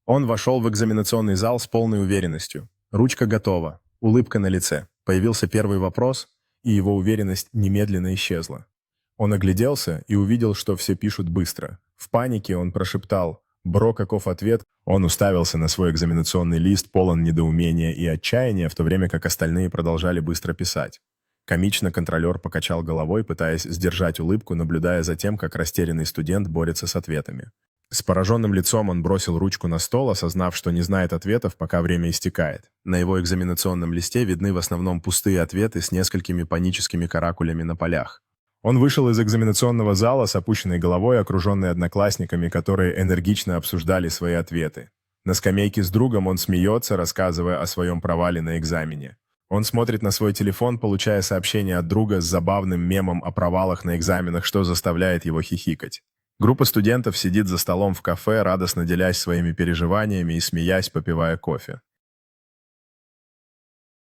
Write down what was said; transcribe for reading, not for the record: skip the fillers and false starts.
Он вошел в экзаменационный зал с полной уверенностью. Ручка готова, улыбка на лице. Появился первый вопрос, и его уверенность немедленно исчезла. Он огляделся и увидел, что все пишут быстро. В панике он прошептал «Бро, каков ответ?». Он уставился на свой экзаменационный лист, полон недоумения и отчаяния, в то время как остальные продолжали быстро писать. Комично контролер покачал головой, пытаясь сдержать улыбку, наблюдая за тем, как растерянный студент борется с ответами. С пораженным лицом он бросил ручку на стол, осознав, что не знает ответов, пока время истекает. На его экзаменационном листе видны в основном пустые ответы с несколькими паническими каракулями на полях. Он вышел из экзаменационного зала с опущенной головой, окруженный одноклассниками, которые энергично обсуждали свои ответы. На скамейке с другом он смеется, рассказывая о своем провале на экзамене. Он смотрит на свой телефон, получая сообщение от друга с забавным мемом о провалах на экзаменах, что заставляет его хихикать. Группа студентов сидит за столом в кафе, радостно делясь своими переживаниями и смеясь, попивая кофе.